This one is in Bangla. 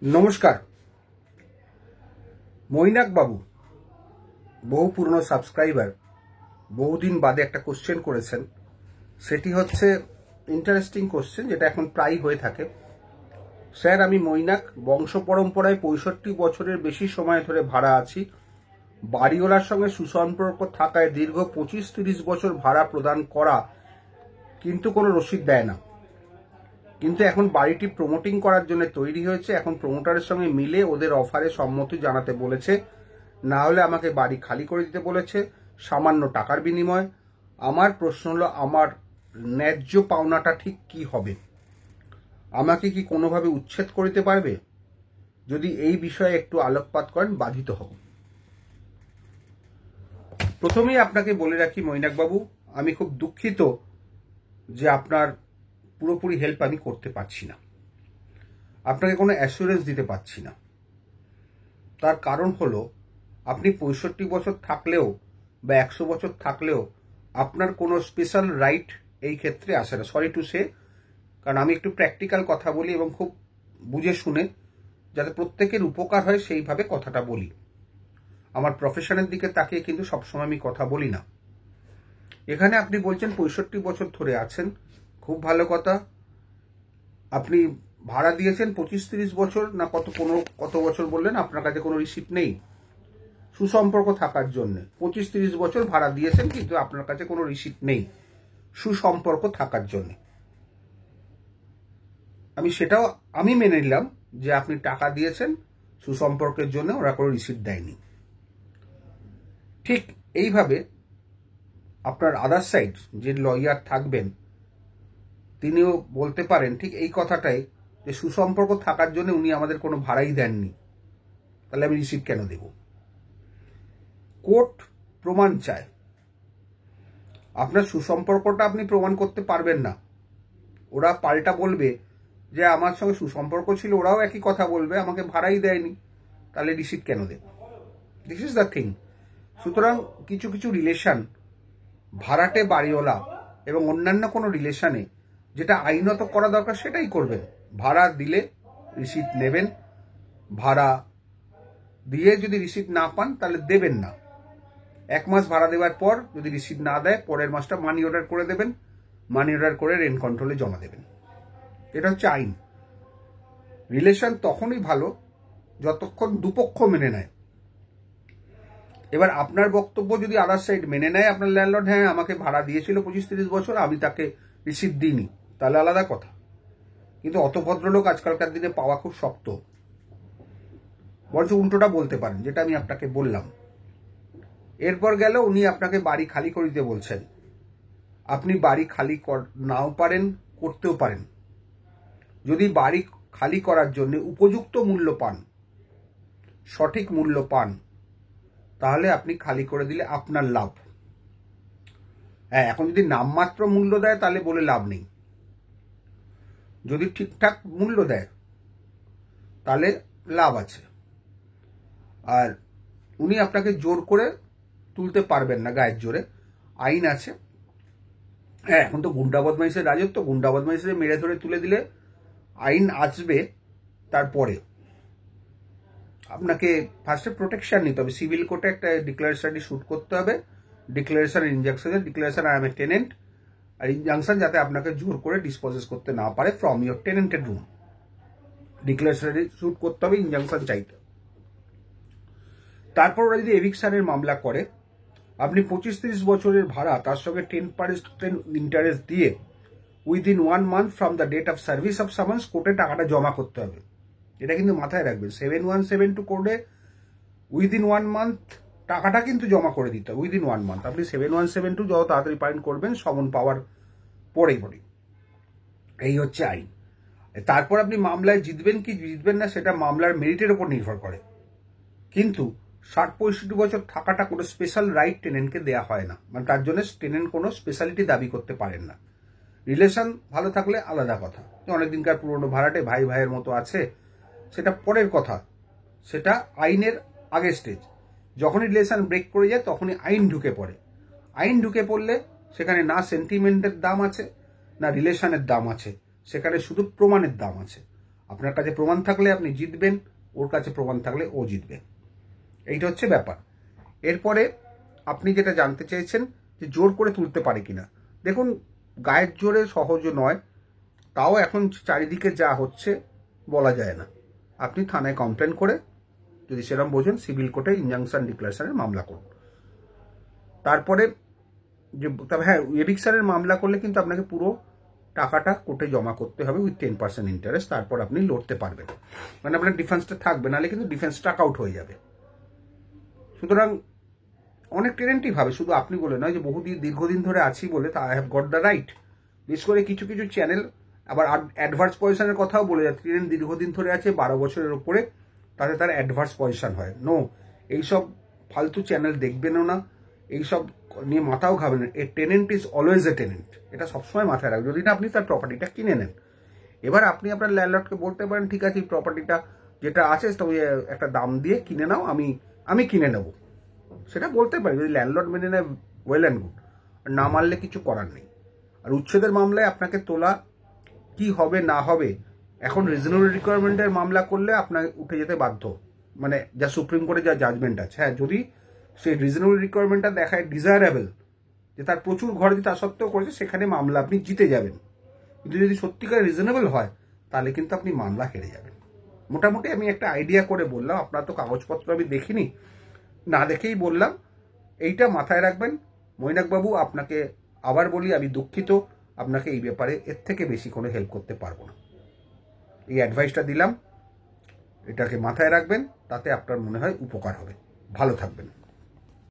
নমস্কার। মৈনাক বাবু বহু পুরনো সাবস্ক্রাইবার বহুদিন বাদে একটা কোশ্চেন করেছেন। সেটি হচ্ছে ইন্টারেস্টিং কোশ্চেন, যেটা এখন প্রায় হয়ে থাকে। স্যার, আমি মৈনাক, বংশ পরম্পরায় 65 বছরের বেশি সময় ধরে ভাড়া আছি। বাড়িওয়ালার সঙ্গে সুসম্পর্ক থাকায় দীর্ঘ 25-30 বছর ভাড়া প্রদান করা, কিন্তু কোনো রসিদ দেয় না। কিন্তু এখন বাড়িটি প্রমোটিং করার জন্য তৈরি হয়েছে। এখন প্রমোটারের সঙ্গে মিলে ওদের অফারে সম্মতি জানাতে বলেছে, না হলে আমাকে বাড়ি খালি করে দিতে বলেছে সামান্য টাকার বিনিময়। আমার প্রশ্ন হলো, আমার ন্যায্য পাওনাটা ঠিক কি হবে? আমাকে কি কোনোভাবে উচ্ছেদ করতে পারবে? যদি এই বিষয়ে একটু আলোকপাত করেন, বাধিত হব। প্রথমেই আপনাকে বলে রাখি মৈনাক বাবু, আমি খুব দুঃখিত যে আপনার পুরোপুরি হেল্প আমি করতে পারছি না, আপনাকে কোনো অ্যাসুরেন্স দিতে পারছি না। তার কারণ হলো, আপনি 65 বছর থাকলেও বা 100 বছর থাকলেও আপনার কোনো স্পেশাল রাইট এই ক্ষেত্রে আসে না। সরি টু সে, কারণ আমি একটু প্র্যাকটিক্যাল কথা বলি এবং খুব বুঝে শুনে, যাতে প্রত্যেকের উপকার হয় সেইভাবে কথাটা বলি। আমার প্রফেশনের দিকে তাকিয়ে কিন্তু সবসময় আমি কথা বলি না। এখানে আপনি বলছেন 65 বছর ধরে আছেন, খুব ভালো কথা। আপনি ভাড়া দিয়েছেন 25-30 বছর না কত বছর বললেন? আপনার কাছে কোনো রিসিপ্ট নেই সুসম্পর্ক থাকার জন্য। 25-30 বছর ভাড়া দিয়েছেন, কিন্তু আপনার কাছে কোনো রিসিপ্ট নেই সুসম্পর্ক থাকার জন্য। সেটাও আমি মেনে নিলাম যে আপনি টাকা দিয়েছেন সুসম্পর্কের জন্য, ওরা কোনো রিসিপ্ট দেয়নি। ঠিক এইভাবে আপনার আদার সাইড যে লয়ার থাকবেন, তিনিও বলতে পারেন ঠিক এই কথাটাই, যে সুসম্পর্ক থাকার জন্য উনি আমাদের কোনো ভাড়াই দেননি, তাহলে আমি রিসিপ্ট কেন দেব? কোর্ট প্রমাণ চায়। আপনার সুসম্পর্কটা আপনি প্রমাণ করতে পারবেন না। ওরা পাল্টা বলবে যে আমার সঙ্গে সুসম্পর্ক ছিল, ওরাও একই কথা বলবে আমাকে ভাড়াই দেয়নি, তাহলে রিসিপ্ট কেন দেব? This is the thing. সুতরাং কিছু কিছু রিলেশন, ভাড়াটে বাড়িওয়ালা এবং অন্যান্য কোনো রিলেশনে যেটা আইনত করা দরকার সেটাই করবেন। ভাড়া দিলে রিসিপ্ট নেবেন, ভাড়া দিয়ে যদি রিসিপ্ট না পান তাহলে দেবেন না। 1 মাস ভাড়া দেওয়ার পর যদি রিসিপ্ট না দেয়, পরের মাসটা মানি অর্ডার করে দেবেন, মানি অর্ডার করে রেন্ট কন্ট্রোলে জমা দেবেন। এটা হচ্ছে আইন। রিলেশন তখনই ভালো যতক্ষণ দুপক্ষ মেনে নেয়। এবার আপনার বক্তব্য যদি আদার সাইড মেনে নেয়, আপনার ল্যান্ডলর্ড, হ্যাঁ আমাকে ভাড়া দিয়েছিল 25-30 বছর, আমি তাকে রিসিপ্ট দিইনি, তাহলে আলাদা কথা। কিন্তু অত ভদ্রলোক আজকালকার দিনে পাওয়া খুব শক্ত। বরঞ্চ উল্টোটা বলতে পারেন, যেটা আমি আপনাকে বললাম। এরপর গেল, উনি আপনাকে বাড়ি খালি করে দিতে বলছেন। আপনি বাড়ি খালি নাও পারেন, করতেও পারেন। যদি বাড়ি খালি করার জন্য উপযুক্ত মূল্য পান, সঠিক মূল্য পান, তাহলে আপনি খালি করে দিলে আপনার লাভ। হ্যাঁ, এখন যদি নামমাত্র মূল্য দেয় তাহলে বলে লাভ নেই। যদি ঠিকঠাক মূল্য দেয় তাহলে লাভ আছে। আর উনি আপনাকে জোর করে তুলতে পারবেন না, গায়ের জোরে। আইন আছে। হ্যাঁ, এখন তো গুন্ডা বদমাইশের রাজত্ব, গুন্ডা বদমাইশের মেরে ধরে তুলে দিলে আইন আসবে। তারপরে আপনাকে ফার্স্টে প্রোটেকশন নিতে হবে। সিভিল কোর্টে একটা ডিক্লারেশন শুট করতে হবে। Declaration injunction, declaration I am a tenant, আর ইনজাংশন যাতে আপনাকে জোর করে ডিসপোজেস করতে না পারে from your tenanted room. Declaration suit করতে হবে, ইনজাংশন চাইতে। তারপর ওরা যদি এভিকশনের মামলা করে, আপনি 25-30 বছরের ভাড়া, তার সঙ্গে 10% ইন্টারেস্ট দিয়ে within 1 month from the date of service of summons কোর্টে টাকাটা জমা করতে হবে। এটা কিন্তু মাথায় রাখবেন। 7172 কোর্টে উইদিন 1 মান্থ টাকাটা কিন্তু জমা করে দিতে হবে। উইদিন 1 মান্থ আপনি 7172 যত তাড়াতাড়ি পারেন করবেন, সমন পাওয়ার পরেই। এই হচ্ছে আইন। তারপর আপনি মামলায় জিতবেন কি জিতবেন না, সেটা মামলার মেরিটের উপর নির্ভর করে। কিন্তু 60-65 বছর থাকাটা কোনো স্পেশাল রাইট টেনেন্টকে দেওয়া হয় না। মানে তার জন্য টেনেন্ট কোনো স্পেশালিটি দাবি করতে পারেন না। রিলেশন ভালো থাকলে আলাদা কথা, অনেকদিনকার পুরনো ভাড়াটে ভাই ভাইয়ের মতো আছে, সেটা পরের কথা, সেটা আইনের আগের স্টেজ। যখনই রিলেশন ব্রেক করে যায় তখনই আইন ঢুকে পড়ে। আইন ঢুকে পড়লে সেখানে না সেন্টিমেন্টের দাম আছে, না রিলেশনের দাম আছে, সেখানে শুধু প্রমাণের দাম আছে। আপনার কাছে প্রমাণ থাকলে আপনি জিতবেন, ওর কাছে প্রমাণ থাকলে ও জিতবে। এইটা হচ্ছে ব্যাপার। এরপরে আপনি যেটা জানতে চেয়েছেন যে জোর করে তুলতে পারে কিনা, দেখুন গায়ের জোরে সহজ নয়, তাও এখন চারিদিকে যা হচ্ছে বলা যায় না। আপনি থানায় কমপ্লেন করে যদি সেরকম বোঝেন সিভিল কোর্টে ইনজাংশন ডিক্লারেশনের মামলা করুন। তারপরে যে তবে হ্যাঁ, এভিকশনের মামলা করলে কিন্তু আপনাকে পুরো টাকাটা কোর্টে জমা করতে হবে উইথ 10% ইন্টারেস্ট, তারপর আপনি লড়তে পারবেন, মানে আপনার ডিফেন্সটা থাকবে, নাহলে কিন্তু ডিফেন্স টাক আউট হয়ে যাবে। সুতরাং অনেক টেনেন্টই ভাবে, শুধু আপনি বলে নয়, যে দীর্ঘদিন ধরে আছি বলে তা I have got the right. বিশেষ করে কিছু কিছু চ্যানেল আবার অ্যাডভার্স পজিশনের কথাও বলে যায়, টেনেন্ট দীর্ঘদিন ধরে আছে 12 বছরের উপরে, তাতে তার অ্যাডভার্স পজিশন হয়। নো, এইসব ফালতু চ্যানেল দেখবেনও না, এইসব নিয়ে মাথাও খাবেন না। A tenant is always a tenant, এটা সবসময় মাথায় রাখবেন, যদি না আপনি তার প্রপার্টিটা কিনে নেন। এবার আপনি আপনার ল্যান্ডলর্ডকে বলতে পারেন, ঠিক আছে প্রপার্টিটা যেটা আছে তুমি একটা দাম দিয়ে কিনে নাও, আমি কিনে নেব, সেটা বলতে পারি। যদি ল্যান্ডলর্ড মেনে নেয় ওয়েল অ্যান্ড গুড, না মানলে কিছু করার নেই। আর উচ্ছেদের মামলায় আপনাকে তোলা কি হবে না হবে, এখন রিজনেবল রিকোয়ারমেন্টের মামলা করলে আপনাকে উঠে যেতে বাধ্য, মানে যা সুপ্রিম কোর্টে যা জাজমেন্ট আছে। হ্যাঁ, যদি সেই রিজনেবল রিকোয়ারমেন্টটা দেখায় ডিজায়ারেবল, যে তার প্রচুর ঘর যে তা সত্ত্বেও করেছে, সেখানে মামলা আপনি জিতে যাবেন। কিন্তু যদি সত্যিকার রিজনেবল হয়, তাহলে কিন্তু আপনি মামলা হেরে যাবেন। মোটামুটি আমি একটা আইডিয়া করে বললাম, আপনার তো কাগজপত্র আমি দেখিনি, না দেখেই বললাম, এইটা মাথায় রাখবেন। মৈনাকবাবু, আপনাকে আবার বলি, আমি দুঃখিত, আপনাকে এই ব্যাপারে এর থেকে বেশি কোনো হেল্প করতে পারবো না। এই অ্যাডভাইসটা দিলাম, এটাকে মাথায় রাখবেন, তাতে আপনার মনে হয় উপকার হবে। ভালো থাকবেন।